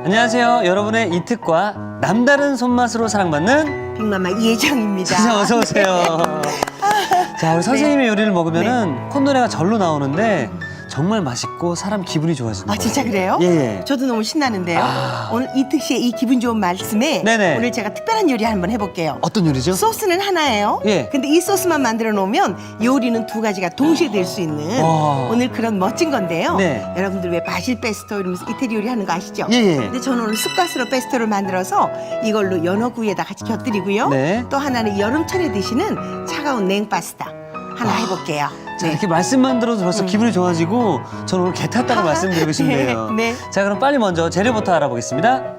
안녕하세요. 여러분의 이특과 남다른 손맛으로 사랑받는 빅마마 이혜정입니다. 어서 오세요. 자, 우리 선생님의 요리를 먹으면은 콧노래가 절로 나오는데 정말 맛있고 사람 기분이 좋아지는 거예요. 진짜 그래요? 예. 저도 너무 신나는데요. 오늘 이특 씨의 이 기분 좋은 말씀에 네네. 오늘 제가 특별한 요리 한번 해볼게요. 어떤 요리죠? 소스는 하나예요. 예. 근데 이 소스만 만들어 놓으면 요리는 두 가지가 동시에 될 수 있는 오늘 그런 멋진 건데요. 네. 여러분들 왜 바질 페스토 이러면서 이태리 요리 하는 거 아시죠? 예. 근데 저는 오늘 쑥가스로 페스토를 만들어서 이걸로 연어구이에다 같이 곁들이고요. 네. 또 하나는 여름철에 드시는 차가운 냉파스타 하나 해볼게요. 자, 이렇게 말씀만 들어도 벌써 기분이 좋아지고 저는 오늘 개 탔다고 말씀드리고 싶네요. 네. 자, 그럼 빨리 먼저 재료부터 알아보겠습니다.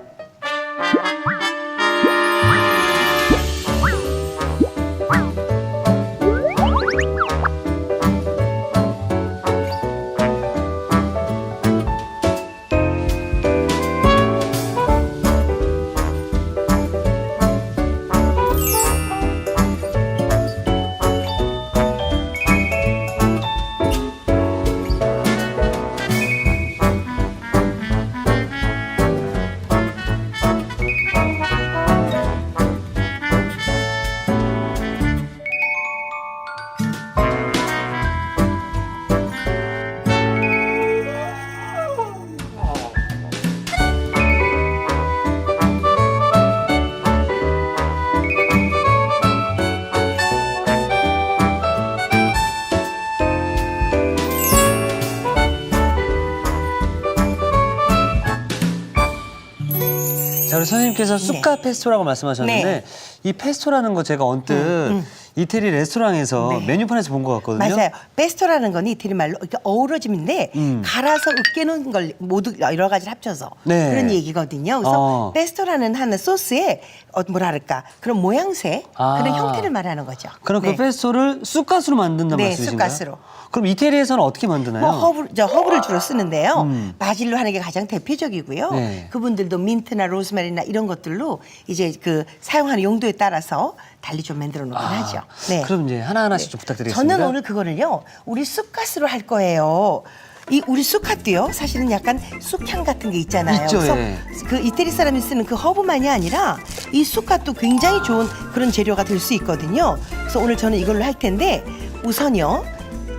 자, 우리 선생님께서 쑥가 페스토라고 말씀하셨는데 네. 이 페스토라는 거 제가 언뜻 이태리 레스토랑에서 네. 메뉴판에서 본 것 같거든요. 맞아요. 페스토라는 건 이태리 말로 이렇게 어우러짐인데 갈아서 으깨놓은 걸 모두 여러 가지를 합쳐서 네. 그런 얘기거든요. 그래서 페스토라는 하는 소스에 뭐랄까 그런 모양새 그런 형태를 말하는 거죠. 그럼 네. 그 페스토를 쑥가스로 만든다는 네, 말씀이신가요? 쑥가스로. 그럼 이태리에서는 어떻게 만드나요? 뭐 허브를 주로 쓰는데요. 바질로 하는 게 가장 대표적이고요. 네. 그분들도 민트나 로즈마리나 이런 것들로 이제 그 사용하는 용도에 따라서 달리 좀 만들어 놓긴 하죠. 네. 그럼 이제 하나하나씩 좀 부탁드리겠습니다. 저는 오늘 그거를요, 우리 쑥가스로 할 거예요. 이 우리 쑥갓도요, 사실은 약간 쑥향 같은 게 있잖아요. 있죠, 그래서 예. 그 이태리 사람이 쓰는 그 허브만이 아니라 이 쑥갓도 굉장히 좋은 그런 재료가 될 수 있거든요. 그래서 오늘 저는 이걸로 할 텐데 우선요,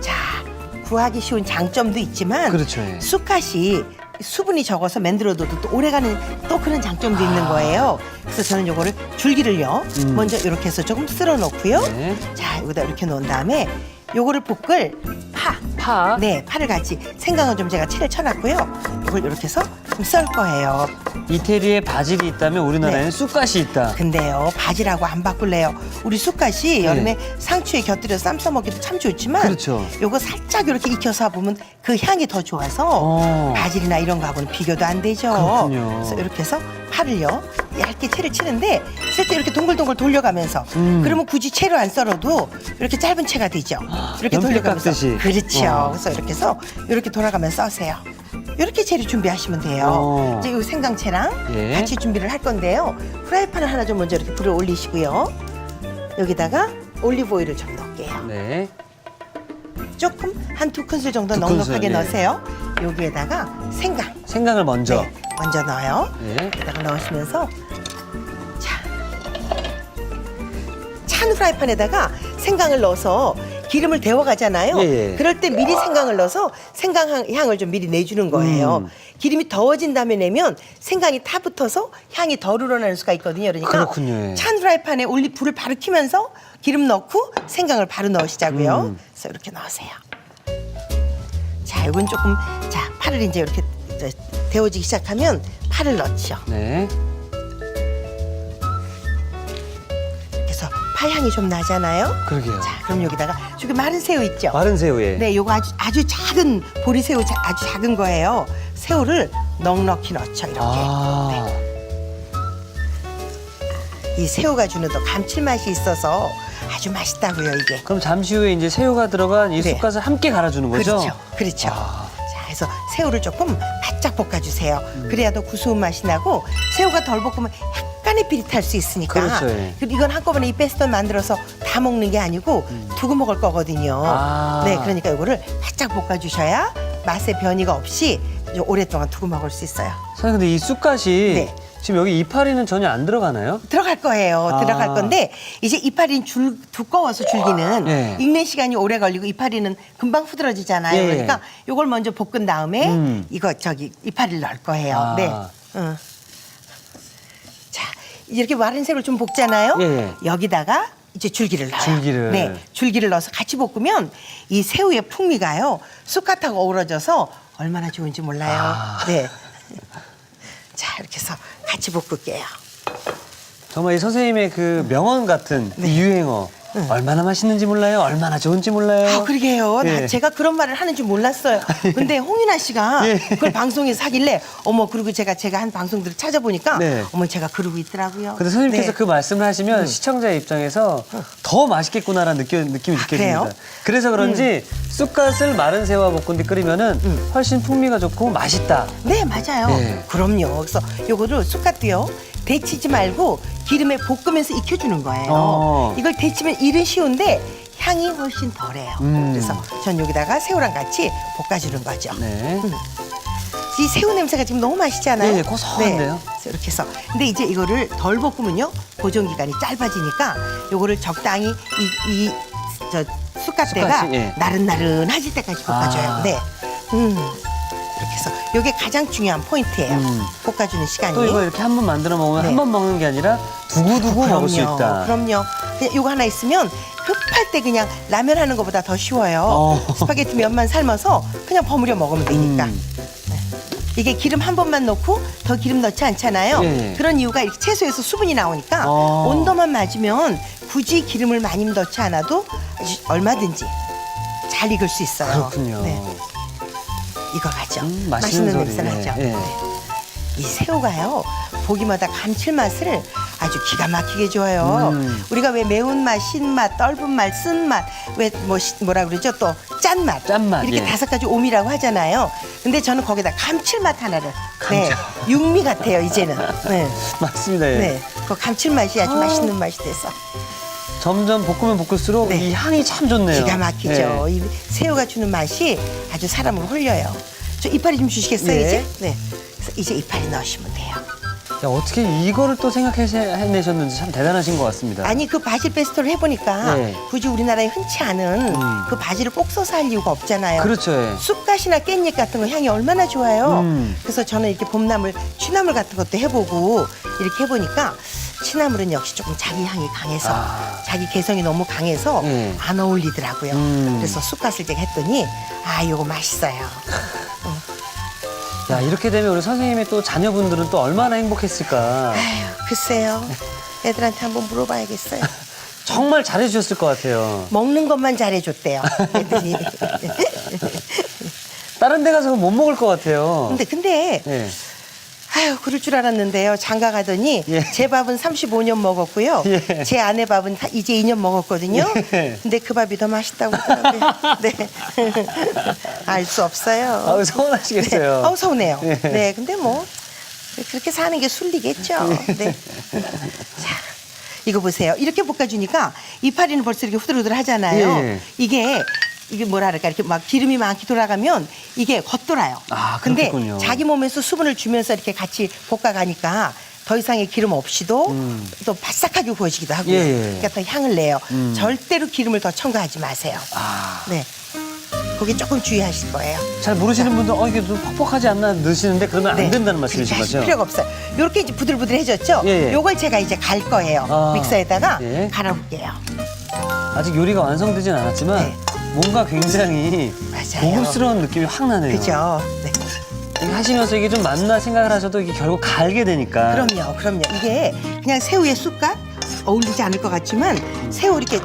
자 구하기 쉬운 장점도 있지만 그렇죠, 예. 쑥갓이 수분이 적어서 만들어둬도 또 오래가는 또 그런 장점도 있는 거예요. 그래서 저는 요거를 줄기를요 먼저 이렇게 해서 조금 쓸어 놓고요. 네. 자 여기다 이렇게 놓은 다음에 요거를 볶을 파. 네, 파를 같이 생강은 좀 제가 채를 쳐놨고요. 이걸 이렇게 해서 좀 썰 거예요. 이태리에 바질이 있다면 우리나라에는 네. 쑥갓이 있다. 근데요, 바질하고 안 바꿀래요. 우리 쑥갓이 여름에 상추에 곁들여서 쌈 싸먹기도 참 좋지만 그렇죠. 요거 살짝 이렇게 익혀서 보면 그 향이 더 좋아서 바질이나 이런 거하고는 비교도 안 되죠. 그렇군요. 그래서 이렇게 해서 파를요 얇게 채를 치는데 쓸 때 이렇게 동글동글 돌려가면서 그러면 굳이 채로 안 썰어도 이렇게 짧은 채가 되죠. 이렇게 연필 돌려가면서 깎듯이. 그렇죠. 그래서 이렇게 해서 이렇게 돌아가면서 써세요. 이렇게 재료 준비하시면 돼요. 이제 이 생강채랑 예. 같이 준비를 할 건데요. 프라이팬을 하나 좀 먼저 이렇게 불을 올리시고요. 여기다가 올리브 오일을 좀 넣을게요. 네. 조금 한 2큰술 정도 두 넉넉하게 큰술, 예. 넣으세요. 여기에다가 생강을 먼저. 네, 먼저 넣어요. 네. 여기다가 넣으시면서 찬 프라이팬에다가 생강을 넣어서 기름을 데워가잖아요. 예, 예. 그럴 때 미리 생강을 넣어서 생강 향을 좀 미리 내주는 거예요. 기름이 더워진 다음에 내면 생강이 타붙어서 향이 덜 우러나는 수가 있거든요. 그러니까 그렇군요, 예. 찬 프라이팬에 불을 바로 켜면서 기름 넣고 생강을 바로 넣으시자고요. 그래서 이렇게 넣으세요. 자, 이건 조금 파를 이제 이렇게 데워지기 시작하면 파를 넣죠. 네. 그래서 파 향이 좀 나잖아요. 그러게요. 자, 그럼 여기다가 저기 마른 새우 있죠? 마른 새우에. 네, 요거 아주 작은 보리새우 아주 작은 거예요. 새우를 넉넉히 넣죠, 이렇게. 이 새우가 주는 또 감칠맛이 있어서 아주 맛있다고요, 이게. 그럼 잠시 후에 이제 새우가 들어간 이 네. 쑥갓을 함께 갈아주는 거죠? 그렇죠, 그렇죠. 자, 그래서 새우를 조금 바짝 볶아주세요. 그래야 더 구수한 맛이 나고 새우가 덜 볶으면 약간의 비릿할 수 있으니까. 그렇죠, 예. 그리고 이건 한꺼번에 이 페스토 만들어서 다 먹는 게 아니고 두고 먹을 거거든요. 네, 그러니까 이거를 바짝 볶아주셔야 맛의 변이가 없이 이제 오랫동안 두고 먹을 수 있어요. 선생님 근데 이 쑥갓이 네. 지금 여기 이파리는 전혀 안 들어가나요? 들어갈 거예요. 아. 들어갈 건데 이제 이파리는 두꺼워서 줄기는 예. 익는 시간이 오래 걸리고 이파리는 금방 후들어지잖아요. 예. 그러니까 요걸 먼저 볶은 다음에 이거 이파리를 넣을 거예요. 아. 네. 자, 이렇게 마른 색을 좀 볶잖아요. 예. 여기다가 이제 줄기를 넣어요. 줄기를. 네, 줄기를 넣어서 같이 볶으면 이 새우의 풍미가요 쑥갓하고 어우러져서 얼마나 좋은지 몰라요. 아. 네. 자, 이렇게 해서 같이 볶을게요. 정말 이 선생님의 그 명언 같은 이 유행어 얼마나 맛있는지 몰라요, 얼마나 좋은지 몰라요. 아, 그러게요. 예. 제가 그런 말을 하는 줄 몰랐어요. 근데 홍윤아 씨가 예. 그걸 방송에서 하길래 어머, 그리고 제가 한 방송들을 찾아보니까 네. 어머, 제가 그러고 있더라고요. 근데 선생님께서 네. 그 말씀을 하시면 시청자의 입장에서 더 맛있겠구나라는 느낌이 느껴집니다. 그래요? 그래서 그런지 쑥갓을 마른 새우와 볶은 뒤 끓이면은 훨씬 풍미가 좋고 맛있다. 네, 맞아요. 네. 그럼요. 그래서 요거를 쑥갓도요. 데치지 말고 기름에 볶으면서 익혀주는 거예요. 어. 이걸 데치면 일은 쉬운데 향이 훨씬 덜해요. 그래서 전 여기다가 새우랑 같이 볶아주는 거죠. 네. 이 새우 냄새가 지금 너무 맛있잖아요. 네, 고소한데요? 네, 그래서 이렇게 해서. 근데 이제 이거를 덜 볶으면요 보존 기간이 짧아지니까 요거를 적당히 저 쑥갓대가 쑥갓이, 예. 나른나른해질 때까지 볶아줘요. 아. 네. 이렇게 해서 요게 가장 중요한 포인트예요. 볶아주는 시간이. 또 이거 이렇게 한 번 만들어 먹으면 네. 한 번 먹는 게 아니라 두고두고 먹을 수 있다. 그럼요. 그냥 요거 하나 있으면 급할 때 그냥 라면 하는 것보다 더 쉬워요. 스파게티 면만 삶아서 그냥 버무려 먹으면 되니까. 이게 기름 한 번만 넣고 더 기름 넣지 않잖아요. 예. 그런 이유가 이렇게 채소에서 수분이 나오니까 온도만 맞으면 굳이 기름을 많이 넣지 않아도 얼마든지 잘 익을 수 있어요. 그렇군요. 네. 익어가죠. 맛있는 소리. 냄새 나죠. 예. 네. 이 새우가요 보기마다 감칠맛을 아주 기가 막히게 줘요. 우리가 왜 매운맛, 신맛, 떫은맛, 쓴맛, 뭐라 그러죠? 또 짠맛, 짠맛, 이렇게 예. 5가지 오미라고 하잖아요. 근데 저는 거기다 감칠맛 하나를 네, 육미 같아요 이제는. 네, 맞습니다. 예. 네, 그 감칠맛이 아주 맛있는 맛이 돼서 점점 볶으면 볶을수록 네. 이 향이 참 좋네요. 기가 막히죠. 예. 이 새우가 주는 맛이 아주 사람을 홀려요. 저 이파리 좀 주시겠어요 예. 이제? 네, 그래서 이제 이파리 넣으시면 돼요. 야, 어떻게 이거를 또 생각해내셨는지 참 대단하신 것 같습니다. 아니 그 바질 페스토를 해보니까 네. 굳이 우리나라에 흔치 않은 그 바질을 꼭 써서 할 이유가 없잖아요. 그렇죠. 예. 쑥갓이나 깻잎 같은 거 향이 얼마나 좋아요. 그래서 저는 이렇게 봄나물, 취나물 같은 것도 해보고 이렇게 해보니까 취나물은 역시 조금 자기 향이 강해서 자기 개성이 너무 강해서 예. 안 어울리더라고요. 그래서 쑥갓을 제가 했더니 아 이거 맛있어요. 야, 이렇게 되면 우리 선생님의 또 자녀분들은 또 얼마나 행복했을까. 아휴 글쎄요. 애들한테 한번 물어봐야겠어요. 정말 잘해주셨을 것 같아요. 먹는 것만 잘해줬대요. 애들이. 다른 데 가서 못 먹을 것 같아요. 근데 예. 아유 그럴 줄 알았는데요. 장가 가더니 예. 제 밥은 35년 먹었고요. 예. 제 아내 밥은 이제 2년 먹었거든요. 예. 근데 그 밥이 더 맛있다고 하더라고요. 네. 알 수 없어요. 아우, 서운하시겠어요. 네. 서운해요. 예. 네. 근데 뭐 그렇게 사는 게 순리겠죠. 네. 자, 이거 보세요. 이렇게 볶아주니까 이파리는 벌써 이렇게 후들후들 하잖아요. 예. 이게 뭐라 그럴까 이렇게 막 기름이 많게 돌아가면 이게 겉돌아요. 아, 근데 그렇겠군요. 자기 몸에서 수분을 주면서 이렇게 같이 볶아가니까 더 이상의 기름 없이도 또 바삭하게 구워지기도 하고요. 예, 예. 그러니까 더 향을 내요. 절대로 기름을 더 첨가하지 마세요. 아, 네, 그게 조금 주의하실 거예요. 잘 모르시는 분들 이게 좀 퍽퍽하지 않나 넣으시는데 그러면 안 된다는 말씀이신 그렇게 하실 거죠? 필요가 없어요. 이렇게 이제 부들부들해졌죠? 예, 예. 요걸 제가 이제 갈 거예요. 아, 믹서에다가 예. 갈아볼게요. 아직 요리가 완성되진 않았지만 네. 뭔가 굉장히 맞아요. 고급스러운 느낌이 확 나네요. 그죠? 네. 이게 하시면서 이게 좀 맞나 생각을 하셔도 이게 결국 갈게 되니까. 그럼요. 이게 그냥 새우에 쑥갓 어울리지 않을 것 같지만 새우 이렇게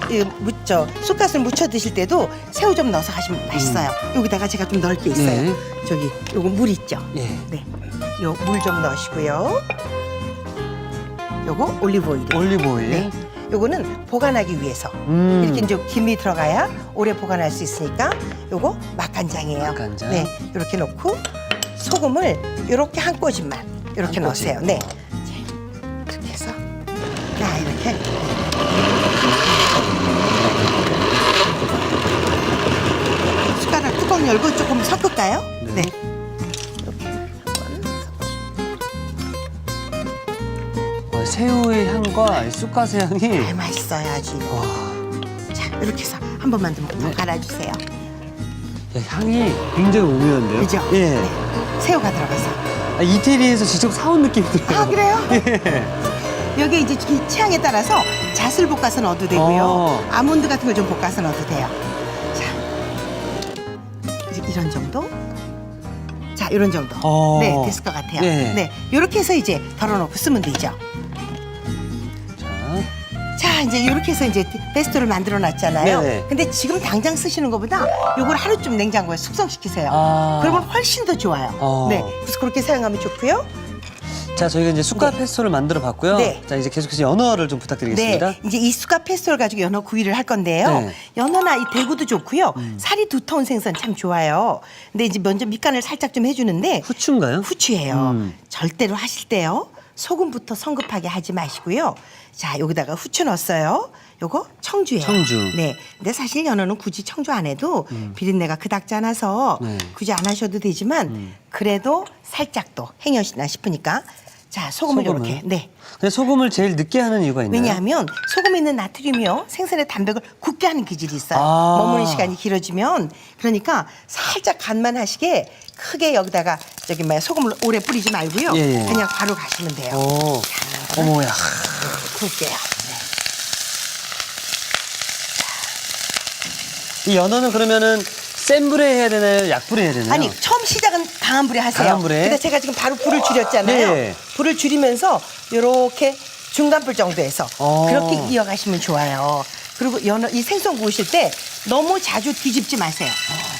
쑥갓을 무쳐 드실 때도 새우 좀 넣어서 하시면 맛있어요. 여기다가 제가 좀 넣을 게 있어요. 네. 저기 요거 물 있죠? 예. 네. 요 물 좀 넣으시고요. 요거 올리브 오일. 올리브 오일. 네. 요거는 보관하기 위해서 이렇게 이제 김이 들어가야 오래 보관할 수 있으니까 요거 맛간장이에요. 맛간장. 네, 이렇게 넣고 소금을 이렇게 한 꼬집만 이렇게 한 꼬집. 넣으세요. 네, 자, 이렇게 해서 이렇게 숟가락 뚜껑 열고 조금 섞을까요? 네. 네, 이렇게 새우의 향과 이 쑥갓의 향이 아, 맛있어요 아주. 와, 자, 이렇게 해서 한 번만 더 갈아주세요. 야, 향이 굉장히 오묘한데요? 그죠? 예. 네. 새우가 들어가서. 아, 이태리에서 직접 사온 느낌이 들어요. 아, 그래요? 예. 여기 이제 이 취향에 따라서 잣을 볶아서 넣어도 되고요. 어. 아몬드 같은 걸 좀 볶아서 넣어도 돼요. 자, 이런 정도. 자, 이런 정도. 어. 네, 됐을 것 같아요. 네. 네, 이렇게 해서 이제 덜어놓고 쓰면 되죠. 자, 자, 이제 이렇게 해서 이제 페스토를 만들어 놨잖아요. 네네. 근데 지금 당장 쓰시는 것보다 요걸 하루쯤 냉장고에 숙성시키세요. 아. 그러면 훨씬 더 좋아요. 어. 네, 그래서 그렇게 사용하면 좋고요. 자, 저희가 이제 쑥갓 네. 페스토를 만들어 봤고요. 네. 자, 이제 계속해서 연어를 좀 부탁드리겠습니다. 네, 이제 이 쑥갓 페스토를 가지고 연어 구이를 할 건데요. 네. 연어나 이 대구도 좋고요. 살이 두터운 생선 참 좋아요. 근데 이제 먼저 밑간을 살짝 좀 해주는데 후추인가요? 후추예요. 절대로 하실 때요. 소금부터 성급하게 하지 마시고요. 자, 여기다가 후추 넣었어요. 요거 청주예요. 청주. 네. 근데 사실 연어는 굳이 청주 안 해도 비린내가 그닥지 않아서 네. 굳이 안 하셔도 되지만 그래도 살짝 또 행여나 싶으니까 자, 소금을 소금을? 이렇게. 네. 근데 소금을 제일 늦게 하는 이유가 있나요? 왜냐하면 소금에 있는 나트륨이요 생선의 단백을 굳게 하는 기질이 있어요. 아. 머무는 시간이 길어지면 그러니까 살짝 간만 하시게 크게 여기다가 저기 뭐야 소금을 오래 뿌리지 말고요. 예, 예. 그냥 바로 가시면 돼요. 오, 어머야. 굵게요. 이 연어는 그러면은 센 불에 해야 되나요? 약불에 해야 되나요? 아니 처음 시작은 강한 불에 하세요. 강한 불에? 근데 제가 지금 바로 불을 줄였잖아요. 네. 불을 줄이면서 이렇게 중간불 정도에서 어. 그렇게 이어가시면 좋아요. 그리고 연어 이 생선 구우실 때 너무 자주 뒤집지 마세요.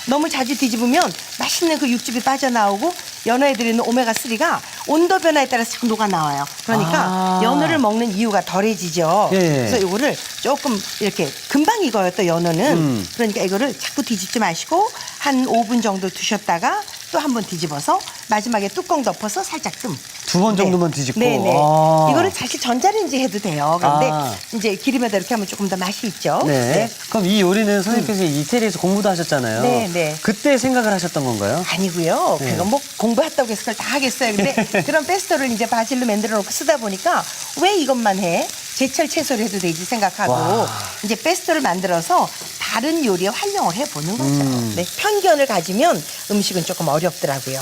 너무 자주 뒤집으면 맛있는 그 육즙이 빠져나오고 연어에 들어있는 오메가3가 온도 변화에 따라서 자꾸 녹아 나와요. 그러니까 아. 연어를 먹는 이유가 덜해지죠. 예. 그래서 이거를 조금 이렇게 금방 익어요. 또 연어는. 음. 그러니까 이거를 자꾸 뒤집지 마시고 한 5분 정도 두셨다가 또 한 번 뒤집어서 마지막에 뚜껑 덮어서 살짝 뜸. 두 번 정도만 뒤집고. 네네. 아. 이거를 사실 전자레인지 해도 돼요. 그런데 아. 이제 기름에다 이렇게 하면 조금 더 맛이 있죠. 네. 그럼 이 요리는 선생님께서 이태리에서 공부도 하셨잖아요. 네, 네. 그때 생각을 하셨던 건가요? 아니고요. 네. 그거 뭐 공부했다고 해서 그걸 다 하겠어요. 근데 그런 페스토를 이제 바질로 만들어 놓고 쓰다 보니까 왜 이것만 해? 제철 채소를 해도 되지 생각하고 와. 이제 페스토를 만들어서 다른 요리에 활용을 해보는 거죠. 네, 편견을 가지면 음식은 조금 어렵더라고요.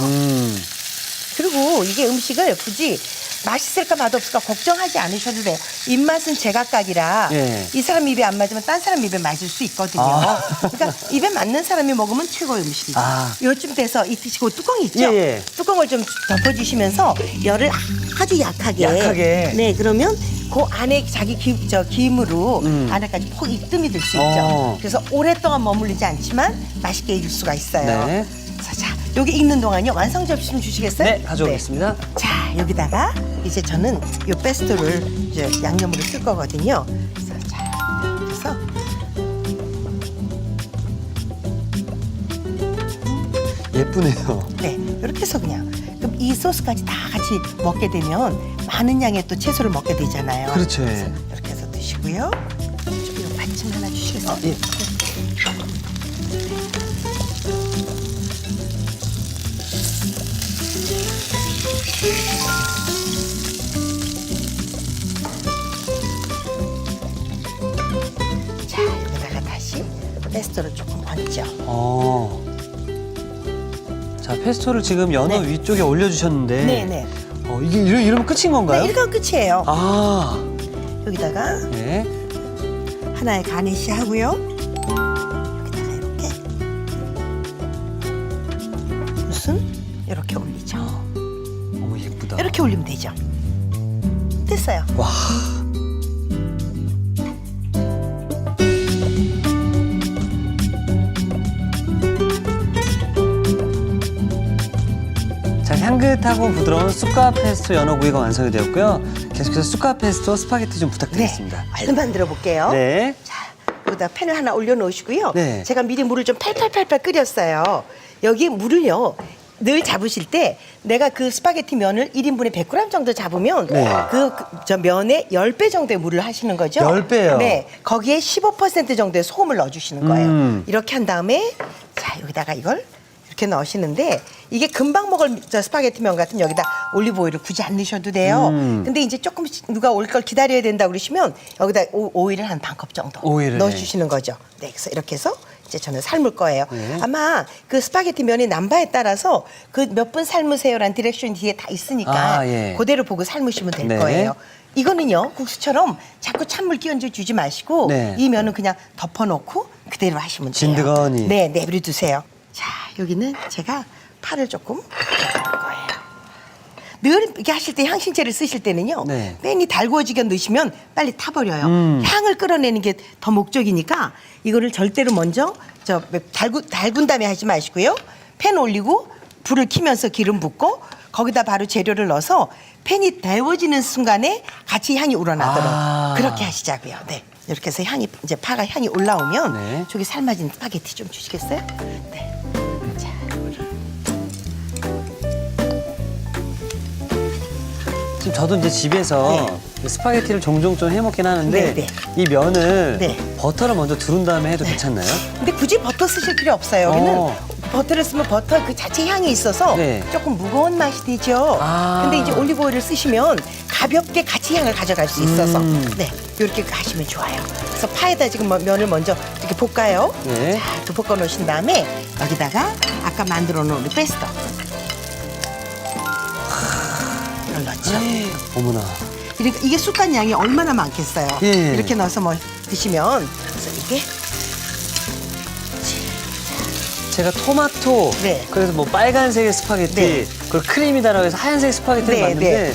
그리고 이게 음식을 굳이 맛있을까 맛없을까 걱정하지 않으셔도 돼요. 입맛은 제각각이라 예. 이 사람 입에 안 맞으면 딴 사람 입에 맞을 수 있거든요. 아. 그러니까 입에 맞는 사람이 먹으면 최고의 음식이죠. 아. 요쯤 돼서 이 드시고 뚜껑이 있죠? 예, 예. 뚜껑을 좀 덮어주시면서 열을 아주 약하게. 약하게. 네, 그러면 그 안에 자기 김으로 안에까지 폭 익뜸이 들 수 있죠. 어. 그래서 오랫동안 머물리지 않지만 맛있게 익을 수가 있어요. 네. 자, 여기 익는 동안요 완성 접시 좀 주시겠어요? 네, 가져오겠습니다. 네. 자, 여기다가 이제 저는 요 페스토를 이제 양념으로 쓸 거거든요. 그래서 자, 그래서 예쁘네요. 네, 이렇게 해서 그냥 그럼 이 소스까지 다 같이 먹게 되면 많은 양의 또 채소를 먹게 되잖아요. 그렇죠, 예. 그래서 이렇게 해서 드시고요. 이거 받침 하나 주시겠어요? 아, 예. 자, 여기다가 다시 페스토를 조금 얹죠. 자, 페스토를 지금 연어 네. 위쪽에 올려주셨는데. 네네. 이게 이러면 끝인 건가요? 네, 이렇게 하면 끝이에요. 아, 여기다가 네. 하나의 가니쉬 하고요. 여기다가 이렇게 무슨 이렇게 올리죠. 어머, 예쁘다. 이렇게 올리면 되죠. 됐어요. 와. 자, 향긋하고 부드러운 쑥갓 페스토 연어구이가 완성이 되었고요. 계속해서 쑥갓 페스토 스파게티 좀 부탁드리겠습니다. 얼른 만들어 볼게요. 네. 자, 여기다 팬을 하나 올려놓으시고요. 네. 제가 미리 물을 좀 팔팔팔팔 끓였어요. 여기 물을요. 늘 잡으실 때 내가 그 스파게티 면을 1인분에 100g 정도 잡으면 네. 저 면에 10배 정도의 물을 하시는 거죠. 10배요? 네. 거기에 15% 정도의 소금을 넣어주시는 거예요. 음. 이렇게 한 다음에 자, 여기다가 이걸 이렇게 이렇게 넣으시는데 이게 금방 먹을 저 스파게티면 같은 여기다 올리브 오일을 굳이 안 넣으셔도 돼요. 근데 이제 조금씩 누가 올 걸 기다려야 된다 그러시면 여기다 오일을 한 반 컵 정도 오일을, 넣어주시는 거죠. 네, 그래서 이렇게 해서 이제 저는 삶을 거예요. 네. 아마 그 스파게티 면의 남바에 따라서 그 몇 분 삶으세요라는 디렉션이 뒤에 다 있으니까 아, 예. 그대로 보고 삶으시면 될 네. 거예요. 이거는요 국수처럼 자꾸 찬물 끼얹어 주지 마시고 네. 이 면은 그냥 덮어놓고 그대로 하시면 돼요. 진드거니. 네, 내버려 두세요. 자, 여기는 제가 파를 조금 넣을 거예요. 늘 이렇게 하실 때 향신채를 쓰실 때는요. 네. 팬이 달구어지게 넣으시면 빨리 타버려요. 향을 끌어내는 게 더 목적이니까 이거를 절대로 먼저 달군 다음에 하지 마시고요. 팬 올리고 불을 켜면서 기름 붓고 거기다 바로 재료를 넣어서 팬이 데워지는 순간에 같이 향이 우러나도록 아. 그렇게 하시자고요. 네. 이렇게 해서 향이 이제 파가 향이 올라오면 네. 저기 삶아진 스파게티 좀 주시겠어요? 네. 자, 지금 저도 이제 집에서 스파게티를 종종 좀 해먹긴 하는데 네, 네. 이 면을 네. 버터를 먼저 두른 다음에 해도 괜찮나요? 근데 굳이 버터 쓰실 필요 없어요. 여기는 어. 버터를 쓰면 버터 그 자체 향이 있어서 네. 조금 무거운 맛이 되죠. 아. 근데 이제 올리브 오일을 쓰시면 가볍게 같이 향을 가져갈 수 있어서 네 이렇게 하시면 좋아요. 그래서 파에다 지금 면을 먼저 이렇게 볶아요. 네. 자, 이렇게 볶아 놓으신 다음에 여기다가 아까 만들어 놓은 우리 페스토 이걸 넣죠. 어머나. 이게 쑥간 양이 얼마나 많겠어요. 예. 이렇게 넣어서 뭐 드시면 그래서 이게 제가 토마토, 네. 그래서 뭐 빨간색의 스파게티, 네. 그리고 크림이다라고 해서 하얀색 스파게티를 봤는데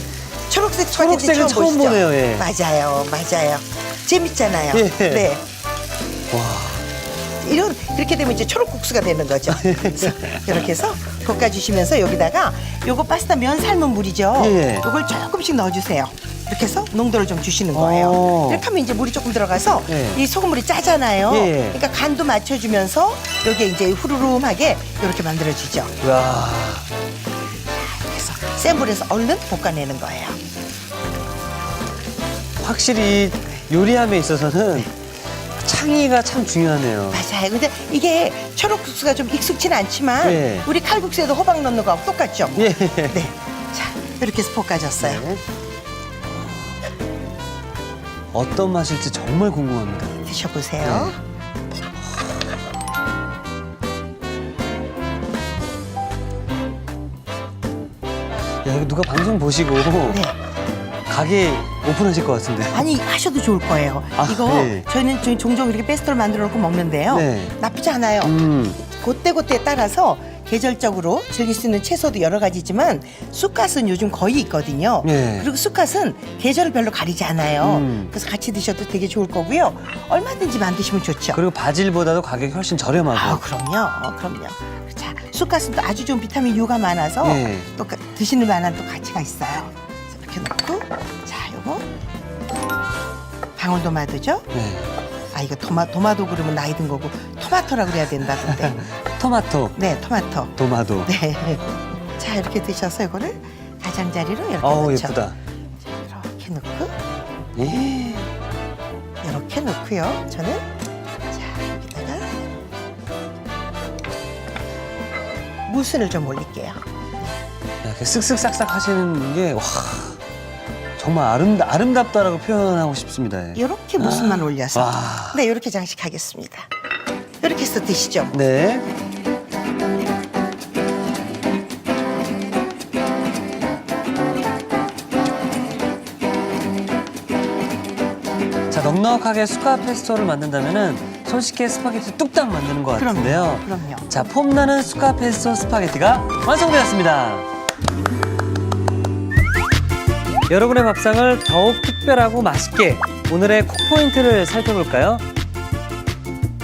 초록색 스파게티 초록색은 처음 보시죠? 보네요, 예. 맞아요, 맞아요. 재밌잖아요. 예. 네. 와. 그렇게 되면 이제 초록 국수가 되는 거죠. 그래서 이렇게 해서 볶아주시면서 여기다가 요거 파스타 면 삶은 물이죠. 예. 요걸 조금씩 넣어주세요. 이렇게 해서 농도를 좀 주시는 거예요. 오. 이렇게 하면 이제 물이 조금 들어가서 예. 이 소금물이 짜잖아요. 예. 그러니까 간도 맞춰주면서 여기에 이제 후루룩하게 이렇게 만들어주죠. 와. 그래서 센 불에서 얼른 볶아내는 거예요. 확실히 요리함에 있어서는 창의가 참 중요하네요. 맞아요. 근데 이게 초록국수가 좀 익숙치는 않지만 예. 우리 칼국수에도 호박 넣는 거하고 똑같죠? 뭐. 예. 네. 자, 이렇게 해서 볶아졌어요. 네. 어떤 맛일지 정말 궁금합니다. 드셔보세요. 야, 이거 누가 방송 보시고 네. 가게 오픈하실 것 같은데. 아니 하셔도 좋을 거예요. 아, 이거 네. 저희는 종종 이렇게 페스토를 만들어 놓고 먹는데요. 네. 나쁘지 않아요. 그때그때에 따라서 계절적으로 즐길 수 있는 채소도 여러 가지지만 쑥갓은 요즘 거의 있거든요. 네. 그리고 쑥갓은 계절을 별로 가리지 않아요. 그래서 같이 드셔도 되게 좋을 거고요. 얼마든지 만드시면 좋죠. 그리고 바질보다도 가격이 훨씬 저렴하고. 아, 그럼요. 자, 쑥갓은 또 아주 좋은 비타민 U가 많아서 네. 또 드시는 만한 또 가치가 있어요. 그래서 이렇게 넣고, 자, 요거 방울토마토죠? 네. 아, 이거 토마토 그러면 나이 든 거고 토마토라 그래야 된다던데. 토마토, 네, 토마토. 도마도. 네. 자, 이렇게 드셔서 이거를 가장자리로 이렇게 어우, 넣죠. 예쁘다. 자, 이렇게 넣고, 예. 이렇게 넣고요. 저는 자, 여기다가 무순을 좀 올릴게요. 이렇게 쓱쓱 싹싹 하시는 게, 와. 정말 아름답다라고 표현하고 싶습니다. 예. 이렇게 무순만 올려서. 와. 네, 이렇게 장식하겠습니다. 이렇게 해서 드시죠. 네. 자, 넉넉하게 쑥갓 페스토를 만든다면은 손쉽게 스파게티 뚝딱 만드는 것 같은데요. 그럼요. 자, 폼나는 쑥갓 페스토 스파게티가 완성되었습니다. 여러분의 밥상을 더욱 특별하고 맛있게 오늘의 콕포인트를 살펴볼까요?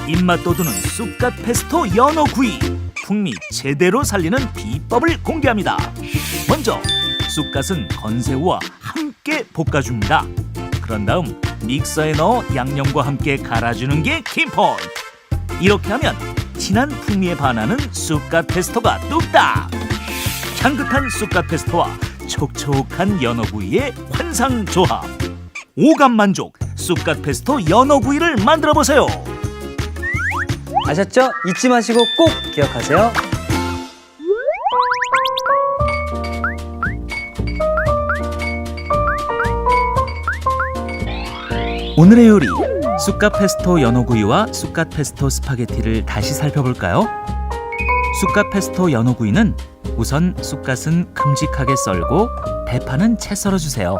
입맛 돋우는 쑥갓 페스토 연어구이 풍미 제대로 살리는 비법을 공개합니다. 먼저 쑥갓은 건새우와 함께 볶아줍니다. 그런 다음 믹서에 넣어 양념과 함께 갈아주는 게 키포인트. 이렇게 하면 진한 풍미에 반하는 쑥갓 페스토가 뚝딱. 향긋한 쑥갓 페스토와 촉촉한 연어구이의 환상조합. 오감만족 쑥갓 페스토 연어구이를 만들어보세요. 아셨죠? 잊지 마시고 꼭 기억하세요. 오늘의 요리 쑥갓 페스토 연어구이와 쑥갓 페스토 스파게티를 다시 살펴볼까요? 쑥갓 페스토 연어구이는 우선 쑥갓은 큼직하게 썰고 대파는 채 썰어주세요.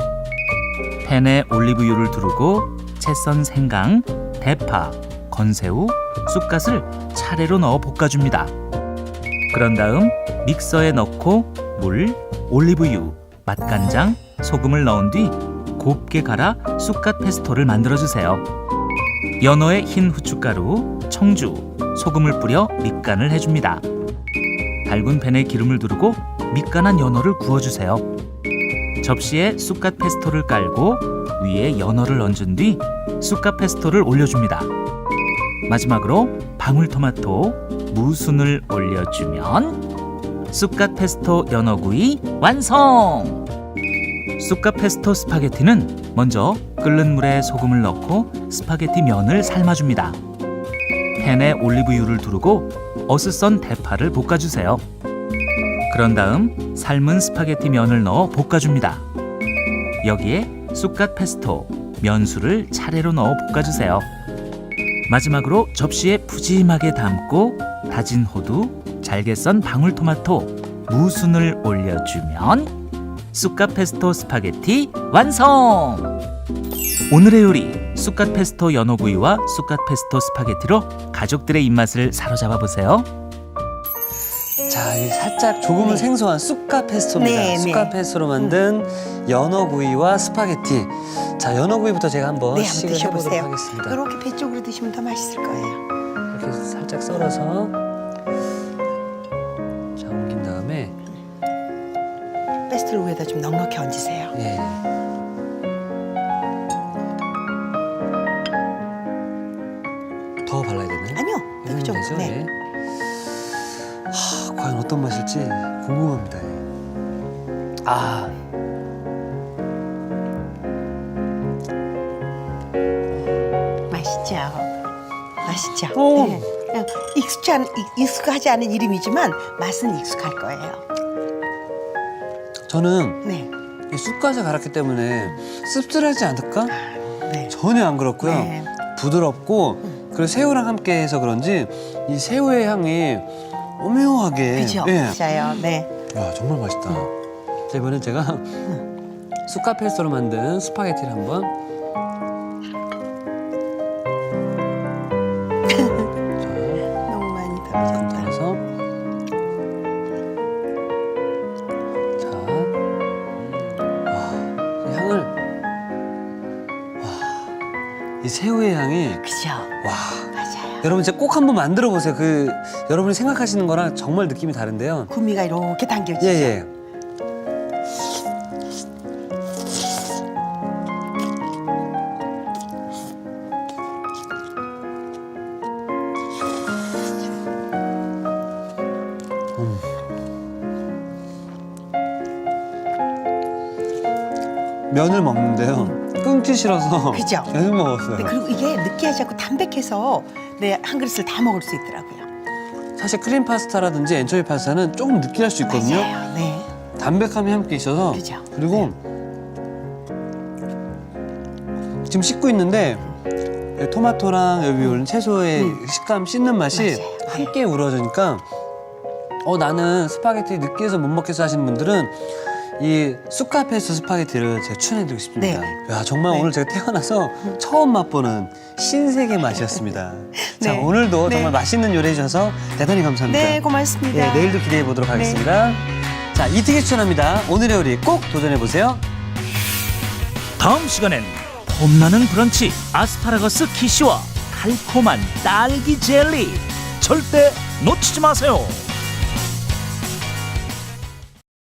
팬에 올리브유를 두르고 채 썬 생강, 대파, 건새우, 쑥갓을 차례로 넣어 볶아줍니다. 그런 다음 믹서에 넣고 물, 올리브유, 맛간장, 소금을 넣은 뒤 곱게 갈아 쑥갓 페스토를 만들어주세요. 연어에 흰 후춧가루, 청주, 소금을 뿌려 밑간을 해줍니다. 달군 팬에 기름을 두르고 밑간한 연어를 구워주세요. 접시에 쑥갓 페스토를 깔고 위에 연어를 얹은 뒤 쑥갓 페스토를 올려줍니다. 마지막으로 방울토마토, 무순을 올려주면 쑥갓 페스토 연어구이 완성! 쑥갓 페스토 스파게티는 먼저 끓는 물에 소금을 넣고 스파게티 면을 삶아줍니다. 팬에 올리브유를 두르고 어슷 썬 대파를 볶아주세요. 그런 다음 삶은 스파게티 면을 넣어 볶아줍니다. 여기에 쑥갓 페스토, 면수를 차례로 넣어 볶아주세요. 마지막으로 접시에 푸짐하게 담고 다진 호두, 잘게 썬 방울토마토, 무순을 올려주면 쑥갓 페스토 스파게티 완성! 오늘의 요리 쑥갓 페스토 연어구이와 쑥갓 페스토 스파게티로 가족들의 입맛을 사로잡아 보세요. 자, 이 살짝 조금은 네. 생소한 쑥갓 페스토입니다. 네, 쑥갓 네. 페스토로 만든 연어구이와 스파게티. 자, 연어구이부터 제가 한번 네, 한번 시식을 해보도록 드셔보세요. 하겠습니다. 이렇게 배 쪽으로 드시면 더 맛있을 거예요. 이렇게 살짝 썰어서 자, 옮긴 다음에 페스토를 위에다 좀 넉넉히 얹으세요. 예. 더 발라야 되나요? 아니요, 이 정도 그 정도. 되죠? 네. 예. 하, 과연 어떤 맛일지 궁금합니다. 아, 맛있죠. 맛있죠. 오. 네. 그냥 익숙하지 않은 이름이지만 맛은 익숙할 거예요. 저는 네. 이 쑥갓을 갈았기 때문에 씁쓸하지 않을까? 네. 전혀 안 그렇고요. 네. 부드럽고 그리고 새우랑 함께 해서 그런지 이 새우의 향이 오묘하게 그죠? 예. 맞아요. 네. 야, 정말 맛있다. 자, 이번엔 제가 쑥갓 페스토로 만든 스파게티를 한번 너무 많이 담으셨다. 덜어서 자, 와, 이 향을 이 새우의 향이 그죠? 와. 맞아요. 여러분 진짜 꼭 한번 만들어 보세요. 그 여러분이 생각하시는 거랑 정말 느낌이 다른데요. 구미가 이렇게 당겨지죠. 예. 면을 먹는데요. 끊기 싫어서 그죠? 계속 먹었어요. 네, 그리고 이게 느끼하지 않고 담백해서 네, 한 그릇을 다 먹을 수 있더라고요. 사실 크림 파스타라든지 엔초비 파스타는 조금 느끼할 수 있거든요. 맞아요. 네. 담백함이 함께 있어서. 그죠? 그리고 지금 씻고 있는데 토마토랑 여기 올린 채소의 식감 씻는 맛이 맞아요. 함께 우러지니까 나는 스파게티 느끼해서 못 먹겠어 하시는 분들은 이 쑥갓 페스토 스파게티를 제가 추천해드리고 싶습니다. 네. 야, 정말 네. 오늘 제가 태어나서 처음 맛보는 신세계 맛이었습니다. 자, 네. 오늘도 네. 정말 맛있는 요리 해주셔서 대단히 감사합니다. 네, 고맙습니다. 네, 내일도 기대해 보도록 하겠습니다. 자, 이특이 추천합니다. 오늘의 요리 꼭 도전해 보세요. 다음 시간엔 봄나는 브런치 아스파라거스 키시와 달콤한 딸기 젤리 절대 놓치지 마세요.